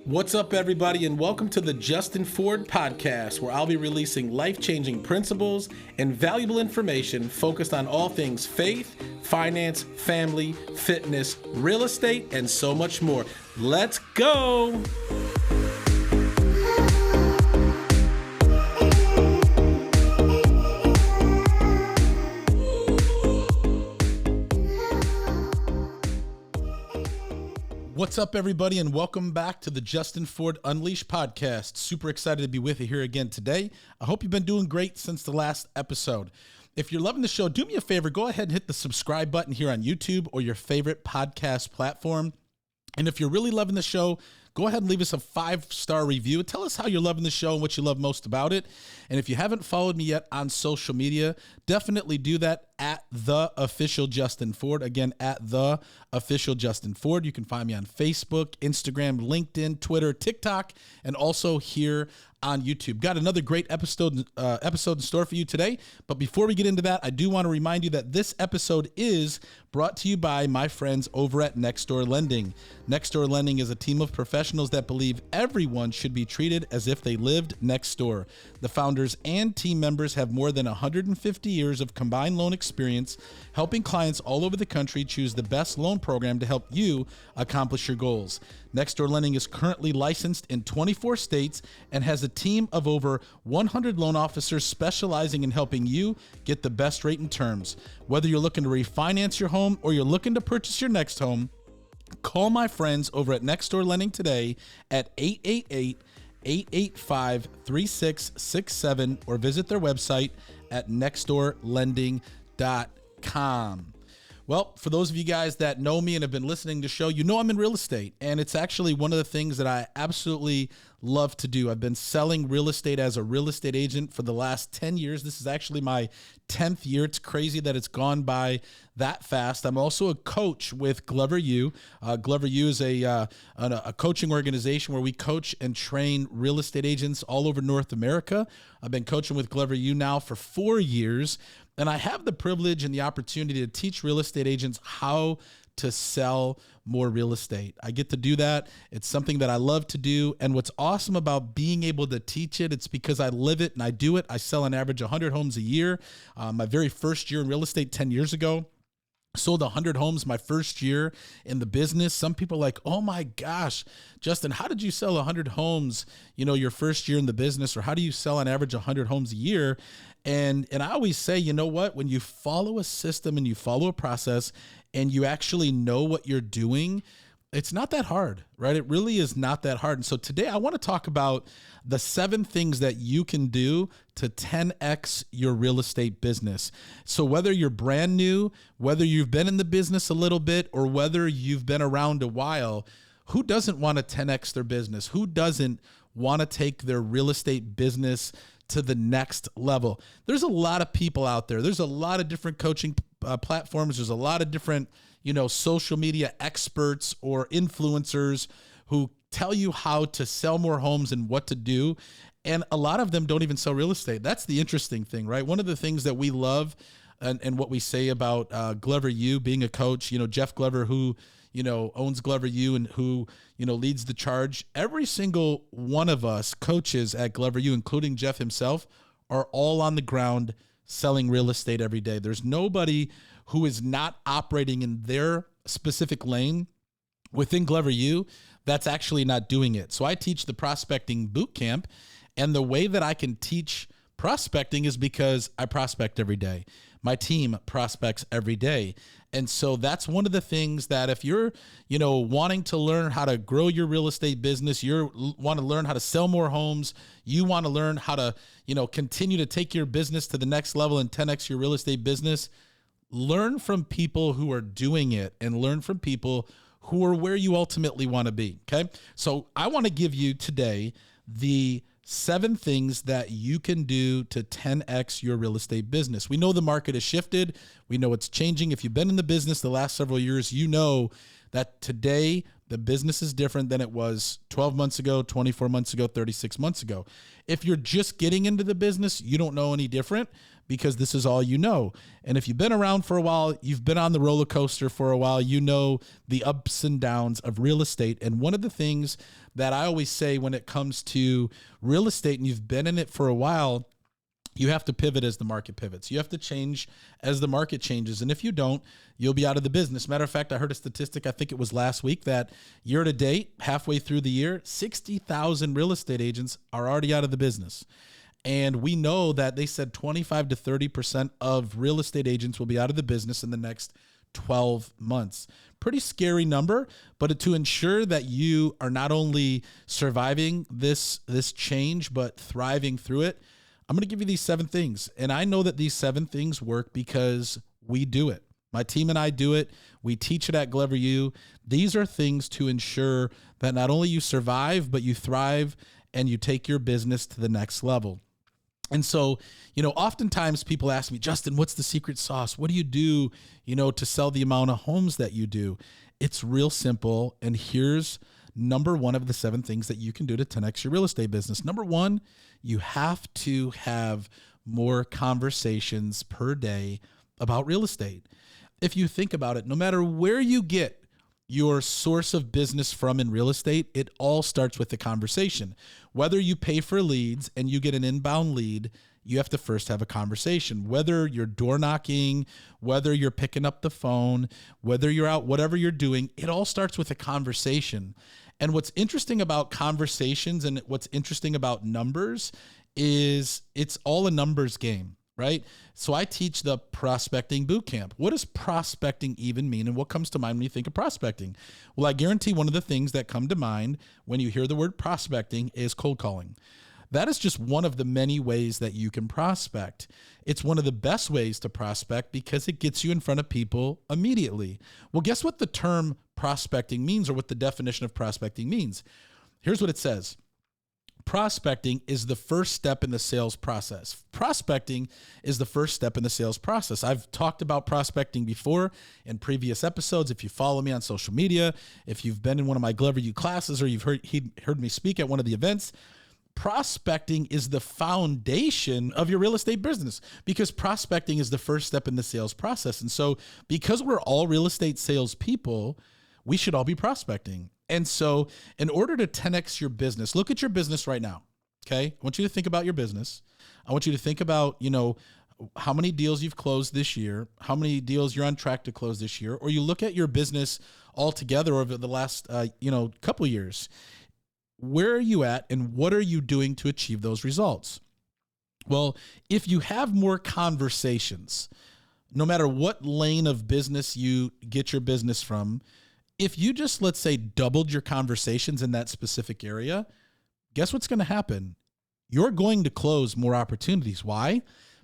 What's up, everybody, and welcome to the Justin Ford podcast, where I'll be releasing life-changing principles and valuable information focused on all things faith, finance, family, fitness, real estate, and so much more. Let's go! What's up, everybody, and welcome back to the Justin Ford Unleashed podcast. Super excited to be with you here again today. I hope you've been doing great since the last episode. If you're loving the show, do me a favor, go ahead and hit the subscribe button here on YouTube or your favorite podcast platform. And if you're really loving the show, go ahead and leave us a 5-star review. Tell us how you're loving the show and what you love most about it. And if you haven't followed me yet on social media, definitely do that at The Official Justin Ford. Again, at The Official Justin Ford. You can find me on Facebook, Instagram, LinkedIn, Twitter, TikTok, and also here on YouTube. Got another great episode in store for you today. But before we get into that, I do want to remind you that this episode is brought to you by my friends over at Nextdoor Lending. Nextdoor Lending is a team of professionals that believe everyone should be treated as if they lived next door. The founders and team members have more than 150 years of combined loan experience, helping clients all over the country choose the best loan program to help you accomplish your goals. Nextdoor Lending is currently licensed in 24 states and has a team of over 100 loan officers specializing in helping you get the best rate and terms. Whether you're looking to refinance your home or you're looking to purchase your next home, call my friends over at Nextdoor Lending today at 888-885-3667 or visit their website at nextdoorlending.com. Well, for those of you guys that know me and have been listening to the show, you know I'm in real estate, and it's actually one of the things that I absolutely love to do. I've been selling real estate as a real estate agent for the last 10 years. This is actually my 10th year. It's crazy that it's gone by that fast. I'm also a coach with Glover U. Glover U is a coaching organization where we coach and train real estate agents all over North America. I've been coaching with Glover U now for 4 years. And I have the privilege and the opportunity to teach real estate agents how to sell more real estate. I get to do that. It's something that I love to do. And what's awesome about being able to teach it, it's because I live it and I do it. I sell on average 100 homes a year. My very first year in real estate 10 years ago, sold 100 homes my first year in the business. Some people are like, oh my gosh, Justin, how did you sell 100 homes, your first year in the business? Or how do you sell on average 100 homes a year? And I always say, you know what, when you follow a system and you follow a process and you actually know what you're doing, it's not that hard, right? It really is not that hard. And so today I want to talk about the 7 things that you can do to 10x your real estate business. So whether you're brand new, whether you've been in the business a little bit, or whether you've been around a while, who doesn't want to 10x their business? Who doesn't want to take their real estate business to the next level? There's a lot of people out there. There's a lot of different coaching platforms. There's a lot of different, social media experts or influencers who tell you how to sell more homes and what to do. And a lot of them don't even sell real estate. That's the interesting thing, right? One of the things that we love and what we say about Glover U being a coach, Jeff Glover, who owns Glover U and who, leads the charge. Every single one of us coaches at Glover U, including Jeff himself, are all on the ground selling real estate every day. There's nobody who is not operating in their specific lane within Glover U that's actually not doing it. So I teach the prospecting boot camp, and the way that I can teach prospecting is because I prospect every day. My team prospects every day. And so that's one of the things that if you're, wanting to learn how to grow your real estate business, you want to learn how to sell more homes, you want to learn how to, continue to take your business to the next level and 10x your real estate business, learn from people who are doing it and learn from people who are where you ultimately want to be. Okay. So I want to give you today the 7 things that you can do to 10x your real estate business. We know the market has shifted. We know it's changing. If you've been in the business the last several years, you know that today The business is different than it was 12 months ago, 24 months ago, 36 months ago. If you're just getting into the business, you don't know any different because this is all you know. And if you've been around for a while, you've been on the roller coaster for a while, you know the ups and downs of real estate. And one of the things that I always say when it comes to real estate and you've been in it for a while, you have to pivot as the market pivots. You have to change as the market changes. And if you don't, you'll be out of the business. Matter of fact, I heard a statistic, I think it was last week, that year to date, halfway through the year, 60,000 real estate agents are already out of the business. And we know that they said 25 to 30% of real estate agents will be out of the business in the next 12 months. Pretty scary number, but to ensure that you are not only surviving this change, but thriving through it, I'm going to give you these 7 things. And I know that these 7 things work because we do it. My team and I do it. We teach it at Glover U. These are things to ensure that not only you survive, but you thrive and you take your business to the next level. And so, oftentimes people ask me, Justin, what's the secret sauce? What do you do, to sell the amount of homes that you do? It's real simple. And here's number 1 of the 7 things that you can do to 10x your real estate business. Number 1, you have to have more conversations per day about real estate. If you think about it, no matter where you get your source of business from in real estate, it all starts with the conversation. Whether you pay for leads and you get an inbound lead, you have to first have a conversation. Whether you're door knocking, whether you're picking up the phone, whether you're out, whatever you're doing, it all starts with a conversation. And what's interesting about conversations and what's interesting about numbers is it's all a numbers game, right? So I teach the prospecting boot camp. What does prospecting even mean? And what comes to mind when you think of prospecting? Well, I guarantee one of the things that come to mind when you hear the word prospecting is cold calling. That is just one of the many ways that you can prospect. It's one of the best ways to prospect because it gets you in front of people immediately. Well, guess what the term prospecting means, or what the definition of prospecting means? Here's what it says. Prospecting is the first step in the sales process. Prospecting is the first step in the sales process. I've talked about prospecting before in previous episodes. If you follow me on social media, if you've been in one of my Glover U classes, or you've heard me speak at one of the events, prospecting is the foundation of your real estate business because prospecting is the first step in the sales process. And so because we're all real estate salespeople, we should all be prospecting. And so in order to 10x your business, look at your business right now. Okay. I want you to think about your business. I want you to think about, how many deals you've closed this year, how many deals you're on track to close this year, or you look at your business altogether over the last, couple years. Where are you at and what are you doing to achieve those results? Well, if you have more conversations, no matter what lane of business you get your business from, if you just, let's say, doubled your conversations in that specific area, guess what's going to happen? You're going to close more opportunities. Why?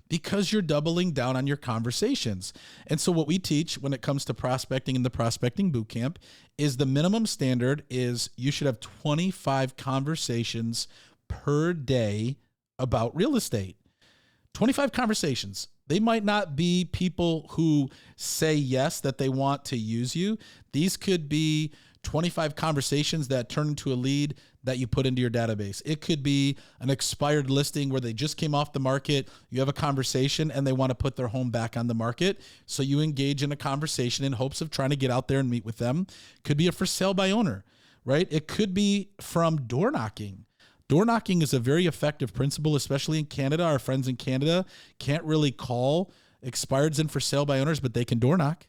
Because you're doubling down on your conversations. And so what we teach when it comes to prospecting in the prospecting bootcamp is the minimum standard is you should have 25 conversations per day about real estate. 25 conversations. They might not be people who say yes, that they want to use you. These could be 25 conversations that turn into a lead that you put into your database. It could be an expired listing where they just came off the market. You have a conversation and they want to put their home back on the market. So you engage in a conversation in hopes of trying to get out there and meet with them. Could be a for sale by owner, right? It could be from door knocking. Door knocking is a very effective principle, especially in Canada. Our friends in Canada can't really call expireds in for sale by owners, but they can door knock,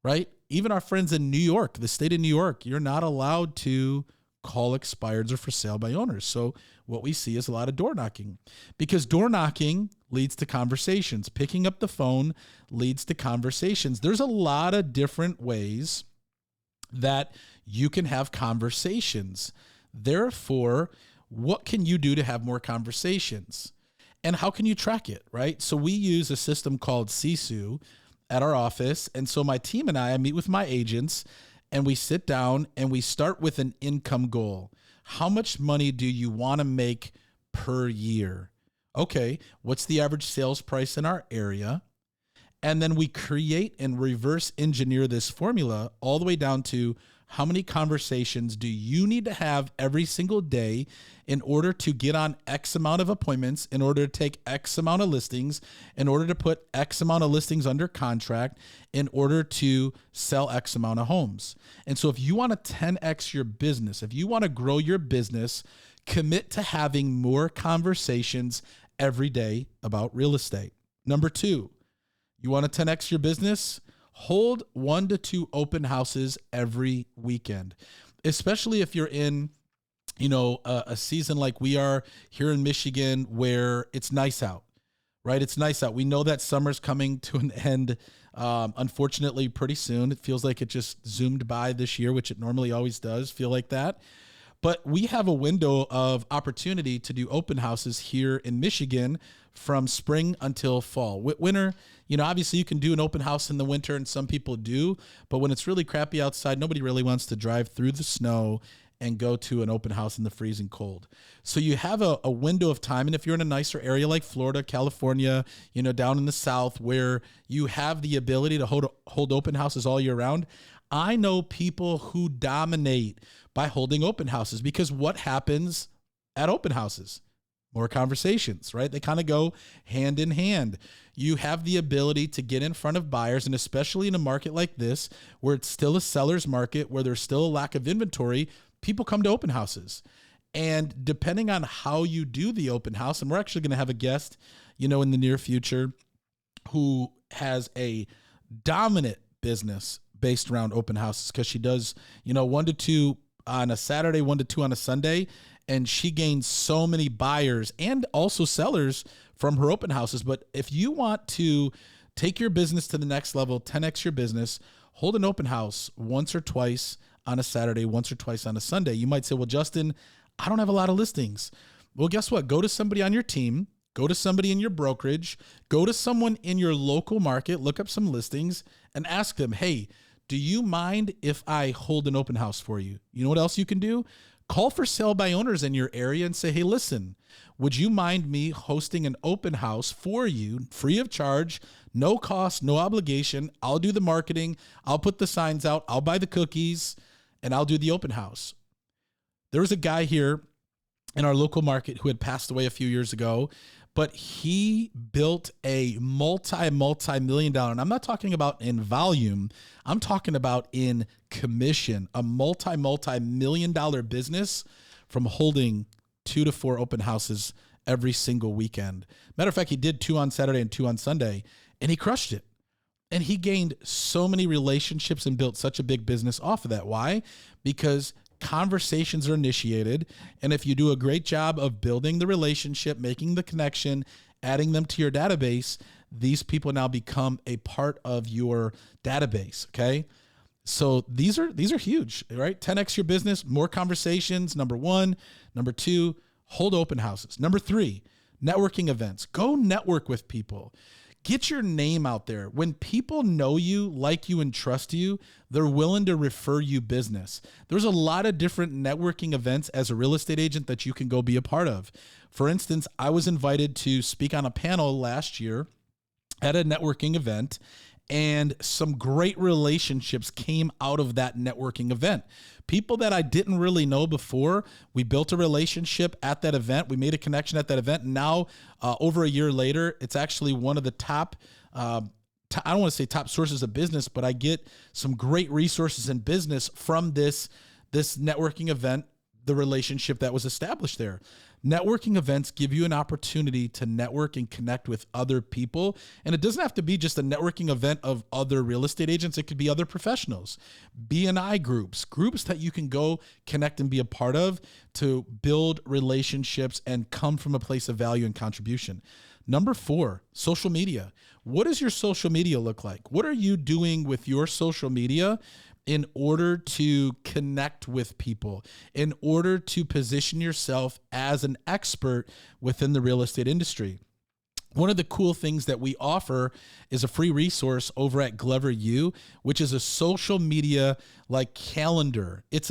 right? Even our friends in New York, the state of New York, you're not allowed to call expireds or for sale by owners. So what we see is a lot of door knocking because door knocking leads to conversations. Picking up the phone leads to conversations. There's a lot of different ways that you can have conversations. Therefore, what can you do to have more conversations? And how can you track it, right? So we use a system called Sisu at our office. And so my team and I meet with my agents and we sit down and we start with an income goal. How much money do you want to make per year? Okay, what's the average sales price in our area? And then we create and reverse engineer this formula all the way down to how many conversations do you need to have every single day in order to get on X amount of appointments, in order to take X amount of listings, in order to put X amount of listings under contract, in order to sell X amount of homes. And so if you want to 10X your business, if you want to grow your business, commit to having more conversations every day about real estate. Number 2, you want to 10X your business? Hold 1 to 2 open houses every weekend, especially if you're in, a season like we are here in Michigan where it's nice out, right? It's nice out. We know that summer's coming to an end, unfortunately, pretty soon. It feels like it just zoomed by this year, which it normally always does feel like that. But we have a window of opportunity to do open houses here in Michigan from spring until fall. Winter, obviously you can do an open house in the winter, and some people do, but when it's really crappy outside, nobody really wants to drive through the snow and go to an open house in the freezing cold. So you have a window of time, and if you're in a nicer area like Florida, California, down in the South where you have the ability to hold open houses all year round, I know people who dominate by holding open houses, because what happens at open houses? More conversations, right? They kind of go hand in hand. You have the ability to get in front of buyers, and especially in a market like this, where it's still a seller's market, where there's still a lack of inventory, people come to open houses. And depending on how you do the open house, and we're actually going to have a guest, in the near future who has a dominant business based around open houses, because she does, 1 to 2 on a Saturday, 1 to 2 on a Sunday. And she gains so many buyers and also sellers from her open houses. But if you want to take your business to the next level, 10X your business, hold an open house once or twice on a Saturday, once or twice on a Sunday. You might say, well, Justin, I don't have a lot of listings. Well, guess what? Go to somebody on your team, go to somebody in your brokerage, go to someone in your local market, look up some listings and ask them, hey, do you mind if I hold an open house for you? You know what else you can do? Call for sale by owners in your area and say, hey, listen, would you mind me hosting an open house for you, free of charge, no cost, no obligation? I'll do the marketing. I'll put the signs out. I'll buy the cookies, and I'll do the open house. There was a guy here in our local market who had passed away a few years ago, but he built a multi-million dollar, and I'm not talking about in volume, I'm talking about in commission, a multi-million dollar business from holding 2 to 4 open houses every single weekend. Matter of fact, he did 2 on Saturday and 2 on Sunday, and he crushed it. And he gained so many relationships and built such a big business off of that. Why? Because conversations are initiated. And if you do a great job of building the relationship, making the connection, adding them to your database, these people now become a part of your database. Okay. So these are huge, right? 10X your business, more conversations. Number 1. Number 2, hold open houses. Number 3, networking events. Go network with people. Get your name out there. When people know you, like you, and trust you, they're willing to refer you business. There's a lot of different networking events as a real estate agent that you can go be a part of. For instance, I was invited to speak on a panel last year at a networking event, and some great relationships came out of that networking event. People that I didn't really know before, we built a relationship at that event. We made a connection at that event. And now, over a year later, it's actually one of the top, I don't want to say top sources of business, but I get some great resources in business from this networking event, the relationship that was established there. Networking events give you an opportunity to network and connect with other people. And it doesn't have to be just a networking event of other real estate agents. It could be other professionals, B&I groups that you can go connect and be a part of to build relationships and come from a place of value and contribution. Number 4, social media. What does your social media look like? What are you doing with your social media in order to connect with people, in order to position yourself as an expert within the real estate industry? One of the cool things that we offer is a free resource over at Glover U, which is a social media like calendar. It's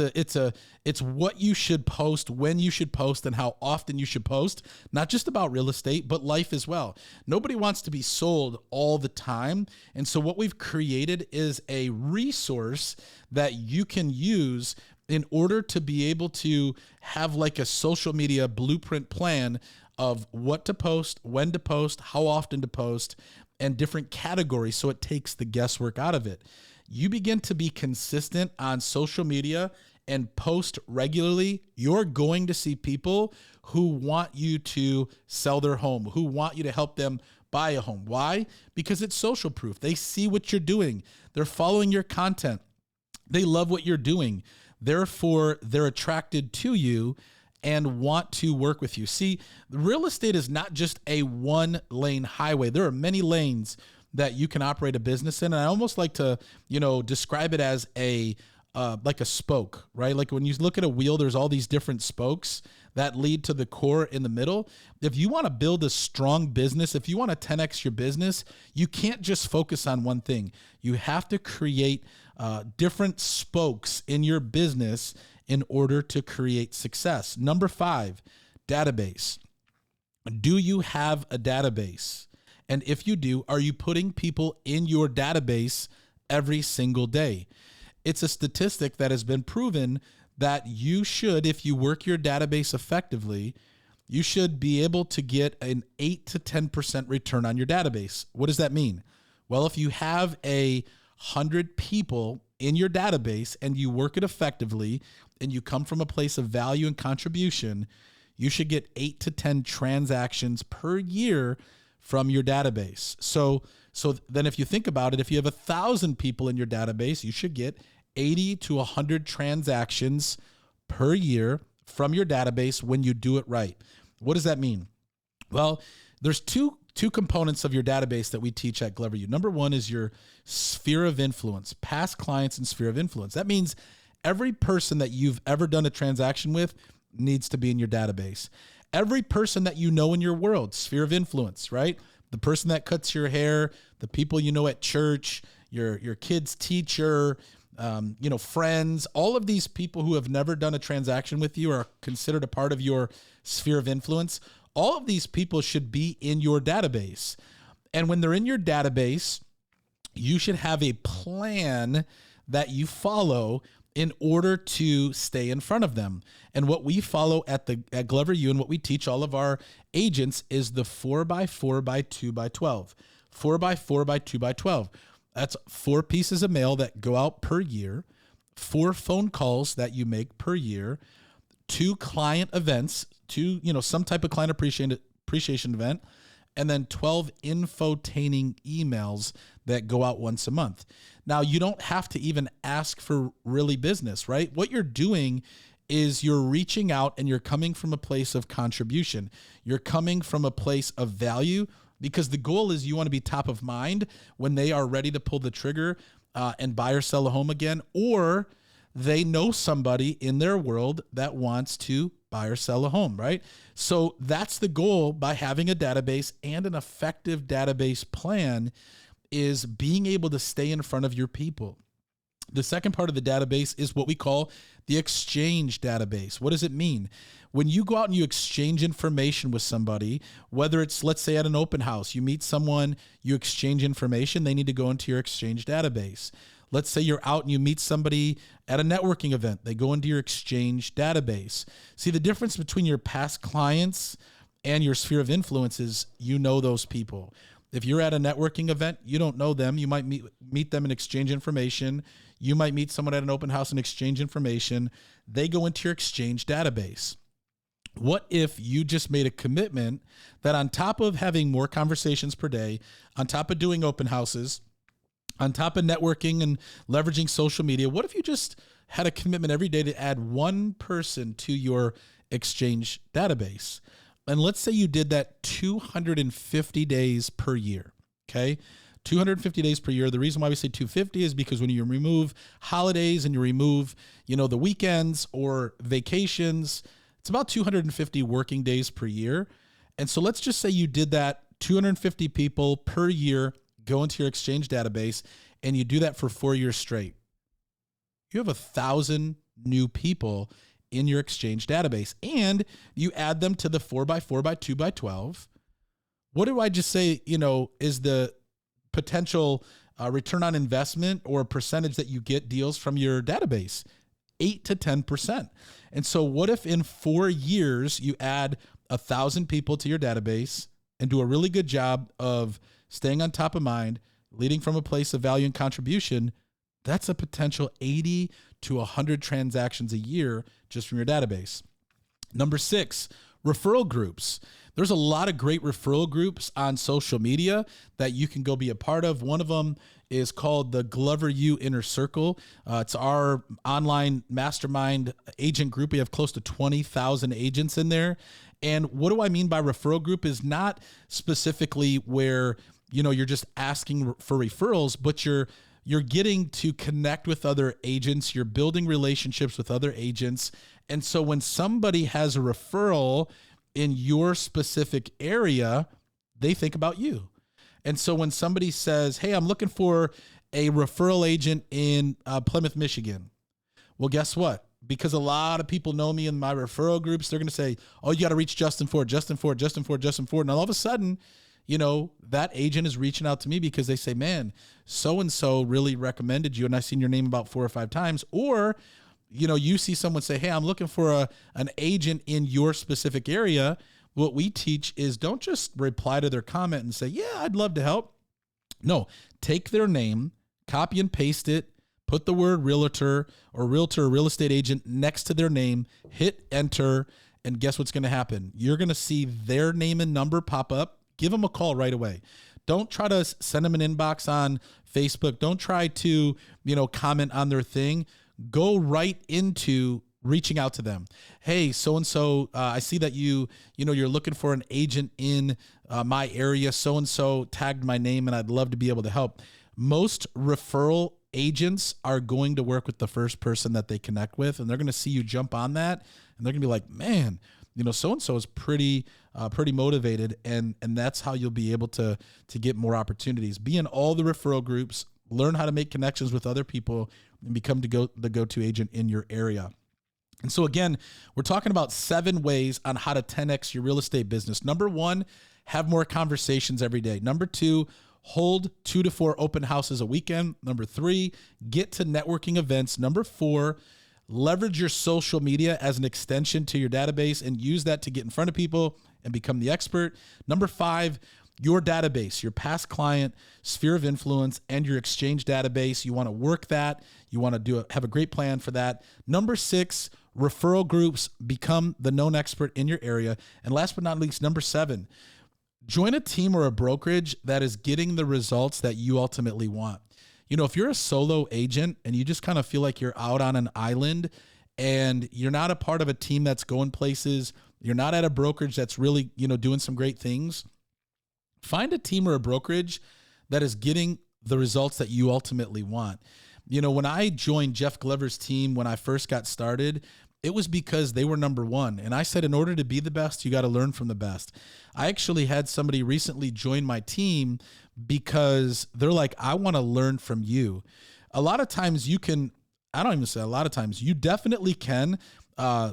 what you should post, when you should post, and how often you should post, not just about real estate, but life as well. Nobody wants to be sold all the time. And so what we've created is a resource that you can use in order to be able to have like a social media blueprint plan of what to post, when to post, how often to post, and different categories, so it takes the guesswork out of it. You begin to be consistent on social media and post regularly, you're going to see people who want you to sell their home, who want you to help them buy a home. Why? Because it's social proof. They see what you're doing. They're following your content. They love what you're doing. Therefore, they're attracted to you and want to work with you. See, real estate is not just a one-lane highway. There are many lanes that you can operate a business in. And I almost like to, describe it as like a spoke, right? Like when you look at a wheel, there's all these different spokes that lead to the core in the middle. If you want to build a strong business, if you want to 10x your business, you can't just focus on one thing. You have to create different spokes in your business in order to create success. Number 5, database. Do you have a database? And if you do, are you putting people in your database every single day? It's a statistic that has been proven that you should, if you work your database effectively, you should be able to get an 8 to 10% return on your database. What does that mean? Well, if you have 100 people in your database and you work it effectively and you come from a place of value and contribution, you should get 8 to 10 transactions per year from your database. So then if you think about it, if you have 1,000 people in your database, you should get 80 to 100 transactions per year from your database when you do it right. What does that mean? Well, there's two components of your database that we teach at Glover U. Number 1 is your sphere of influence, past clients and sphere of influence. That means every person that you've ever done a transaction with needs to be in your database. Every person that you know in your world, sphere of influence, right? The person that cuts your hair, the people you know at church, your kid's teacher, friends, all of these people who have never done a transaction with you are considered a part of your sphere of influence. All of these people should be in your database. And when they're in your database, you should have a plan that you follow in order to stay in front of them. And what we follow at Glover U and what we teach all of our agents is the 4x4x2x12. 4x4x2x12. That's 4 pieces of mail that go out per year, 4 phone calls that you make per year, 2 client events, some type of client appreciation event, and then 12 infotaining emails that go out once a month. Now, you don't have to even ask for really business, right? What you're doing is you're reaching out and you're coming from a place of contribution. You're coming from a place of value because the goal is you want to be top of mind when they are ready to pull the trigger and buy or sell a home again, or they know somebody in their world that wants to buy or sell a home, right? So that's the goal by having a database, and an effective database plan is being able to stay in front of your people. The second part of the database is what we call the exchange database. What does it mean? When you go out and you exchange information with somebody, whether it's, let's say, at an open house, you meet someone, you exchange information, they need to go into your exchange database. Let's say you're out and you meet somebody at a networking event, they go into your exchange database. See, the difference between your past clients and your sphere of influence is you know those people. If you're at a networking event, you don't know them. You might meet them and exchange information. You might meet someone at an open house and exchange information. They go into your exchange database. What if you just made a commitment that on top of having more conversations per day, on top of doing open houses, on top of networking and leveraging social media, what if you just had a commitment every day to add 1 person to your exchange database? And let's say you did that 250 days per year, okay? 250 days per year. The reason why we say 250 is because when you remove holidays and you remove, the weekends or vacations, it's about 250 working days per year. And so let's just say you did that 250 people per year go into your exchange database, and you do that for 4 years straight, you have 1,000 new people in your exchange database, and you add them to the 4x4 by 2x12. What do I just say, is the potential return on investment or percentage that you get deals from your database? 8 to 10%. And so what if in 4 years you add 1,000 people to your database and do a really good job of staying on top of mind, leading from a place of value and contribution? That's a potential 80 to 100 transactions a year just from your database. Number 6, referral groups. There's a lot of great referral groups on social media that you can go be a part of. One of them is called the Glover U Inner Circle. It's our online mastermind agent group. We have close to 20,000 agents in there. And what do I mean by referral group is not specifically where, you're just asking for referrals, but you're getting to connect with other agents. You're building relationships with other agents. And so when somebody has a referral in your specific area, they think about you. And so when somebody says, hey, I'm looking for a referral agent in Plymouth, Michigan. Well, guess what? Because a lot of people know me in my referral groups, they're going to say, oh, you got to reach Justin Ford. And all of a sudden, that agent is reaching out to me because they say, man, so-and-so really recommended you, and I've seen your name about 4 or 5 times. Or, you see someone say, hey, I'm looking for an agent in your specific area. What we teach is don't just reply to their comment and say, yeah, I'd love to help. No, take their name, copy and paste it, put the word realtor or real estate agent next to their name, hit enter, and guess what's going to happen? You're going to see their name and number pop up. Give them a call right away. Don't try to send them an inbox on Facebook. Don't try to, comment on their thing. Go right into reaching out to them. Hey, so-and-so, I see that you're looking for an agent in my area. So-and-so tagged my name and I'd love to be able to help. Most referral agents are going to work with the first person that they connect with, and they're going to see you jump on that, and they're going to be like, man, so-and-so is pretty motivated, and that's how you'll be able to get more opportunities. Be in all the referral groups, learn how to make connections with other people, and become the go-to agent in your area. And so again, we're talking about 7 ways on how to 10x your real estate business. Number 1, have more conversations every day. Number 2, hold 2 to 4 open houses a weekend. Number 3, get to networking events. Number 4, leverage your social media as an extension to your database and use that to get in front of people and become the expert. Number 5, your database, your past client, sphere of influence, and your exchange database. You want to work that. You want to have a great plan for that. Number 6, referral groups, become the known expert in your area. And last but not least, number 7, join a team or a brokerage that is getting the results that you ultimately want. If you're a solo agent and you just kind of feel like you're out on an island and you're not a part of a team that's going places, you're not at a brokerage that's really, doing some great things, find a team or a brokerage that is getting the results that you ultimately want. When I joined Jeff Glover's team when I first got started, it was because they were number 1. And I said, in order to be the best, you got to learn from the best. I actually had somebody recently join my team because they're like, I want to learn from you. A lot of times you definitely can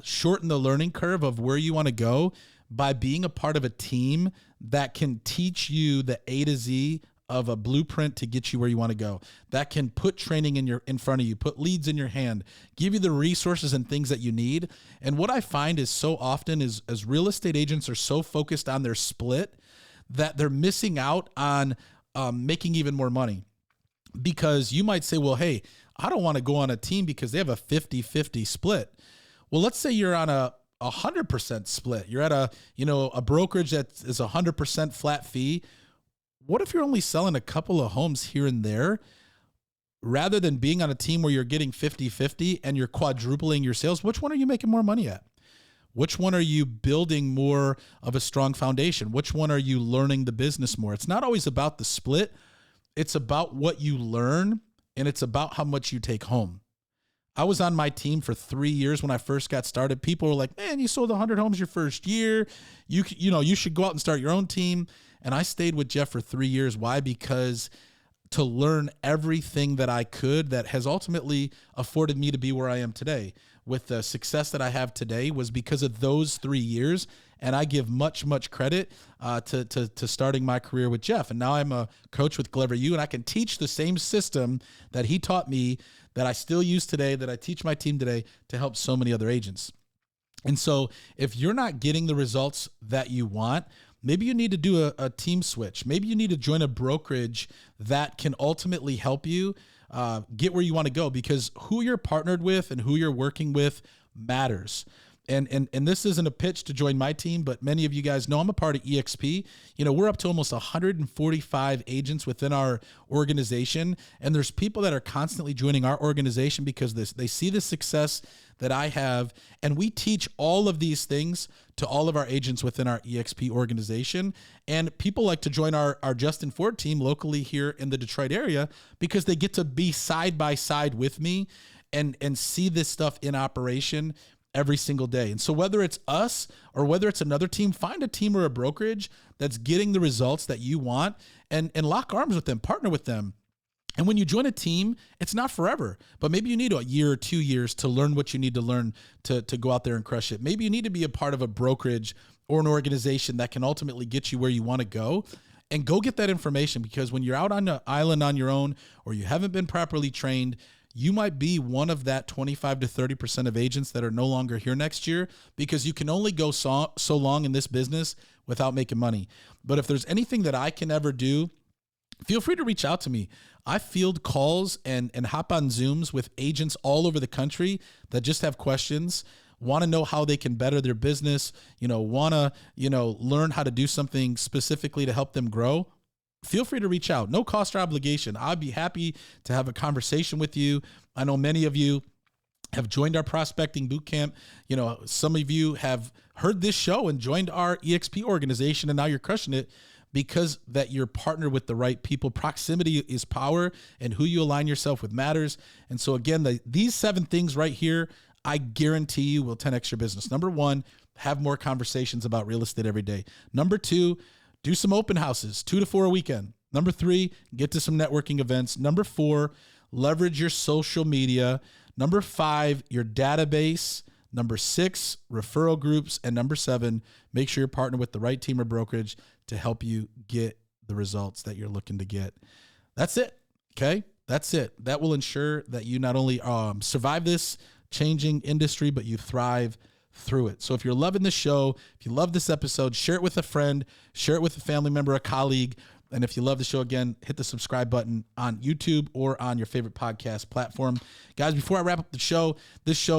shorten the learning curve of where you want to go by being a part of a team that can teach you the A to Z of a blueprint to get you where you want to go, that can put training in front of you, put leads in your hand, give you the resources and things that you need. And what I find is so often is as real estate agents are so focused on their split that they're missing out on making even more money. Because you might say, well, hey, I don't want to go on a team because they have a 50-50 split. Well, let's say you're on a 100% split. You're at a brokerage that is 100% flat fee. What if you're only selling a couple of homes here and there rather than being on a team where you're getting 50-50 and you're quadrupling your sales? Which one are you making more money at? Which one are you building more of a strong foundation? Which one are you learning the business more? It's not always about the split. It's about what you learn, and it's about how much you take home. I was on my team for 3 years when I first got started. People were like, man, you sold 100 homes your first year. You should go out and start your own team. And I stayed with Jeff for 3 years. Why? Because to learn everything that I could that has ultimately afforded me to be where I am today with the success that I have today was because of those 3 years. And I give much credit to starting my career with Jeff. And now I'm a coach with Clever U, and I can teach the same system that he taught me, that I still use today, that I teach my team today, to help so many other agents. And so if you're not getting the results that you want, maybe you need to do a team switch. Maybe you need to join a brokerage that can ultimately help you get where you want to go, because who you're partnered with and who you're working with matters. And this isn't a pitch to join my team, but many of you guys know I'm a part of EXP. You know, we're up to almost 145 agents within our organization, and there's people that are constantly joining our organization because they see the success that I have, and we teach all of these things to all of our agents within our EXP organization. And people like to join our Justin Ford team locally here in the Detroit area because they get to be side by side with me and see this stuff in operation every single day. And so whether it's us or whether it's another team, find a team or a brokerage that's getting the results that you want and lock arms with them, partner with them. And when you join a team, it's not forever, but maybe you need a year or 2 years to learn what you need to learn to go out there and crush it. Maybe you need to be a part of a brokerage or an organization that can ultimately get you where you want to go. And go get that information, because when you're out on the island on your own or you haven't been properly trained, you might be one of that 25 to 30% of agents that are no longer here next year, because you can only go so long in this business without making money. But if there's anything that I can ever do, feel free to reach out to me. I field calls and hop on Zooms with agents all over the country that just have questions, want to know how they can better their business, want to, learn how to do something specifically to help them grow. Feel free to reach out. No cost or obligation. I'd be happy to have a conversation with you. I know many of you have joined our prospecting boot camp. Some of you have heard this show and joined our EXP organization, and now you're crushing it because that you're partnered with the right people. Proximity is power, and who you align yourself with matters. And so again, these 7 things right here, I guarantee you will 10x your business. Number 1, have more conversations about real estate every day. Number 2, do some open houses, 2 to 4 a weekend. Number 3, get to some networking events. Number 4, leverage your social media. Number 5, your database. Number 6, referral groups. And number 7, make sure you're partnered with the right team or brokerage to help you get the results that you're looking to get. That's it. Okay. That's it. That will ensure that you not only survive this changing industry, but you thrive through it. So if you're loving the show, if you love this episode, share it with a friend, share it with a family member, a colleague. And if you love the show, again, hit the subscribe button on YouTube or on your favorite podcast platform. Guys, before I wrap up the show, this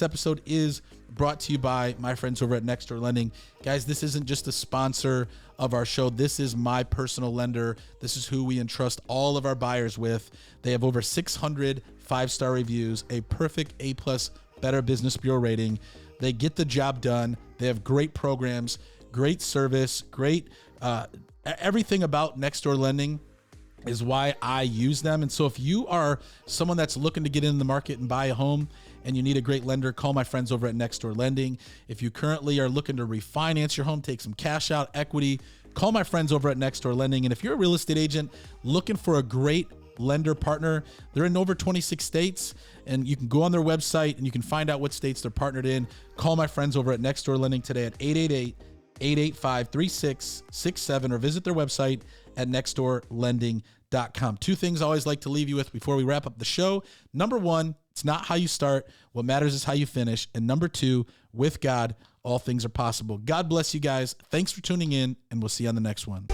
episode is brought to you by my friends over at Next Door Lending. Guys, this isn't just a sponsor of our show. This is my personal lender. This is who we entrust all of our buyers with. They have over 600 5-star reviews, a perfect A+ Better Business Bureau rating. They get the job done. They have great programs, great service, great everything about Next Door Lending is why I use them. And so if you are someone that's looking to get in the market and buy a home and you need a great lender, call my friends over at Next Door Lending. If you currently are looking to refinance your home, take some cash out, equity, call my friends over at Next Door Lending. And if you're a real estate agent looking for a great lender partner, they're in over 26 states, and you can go on their website and you can find out what states they're partnered in. Call my friends over at Next Door Lending today at 888-885-3667 or visit their website at nextdoorlending.com. 2 things I always like to leave you with before we wrap up the show. Number 1, it's not how you start. What matters is how you finish. And number 2, with God, all things are possible. God bless you guys. Thanks for tuning in, and we'll see you on the next one.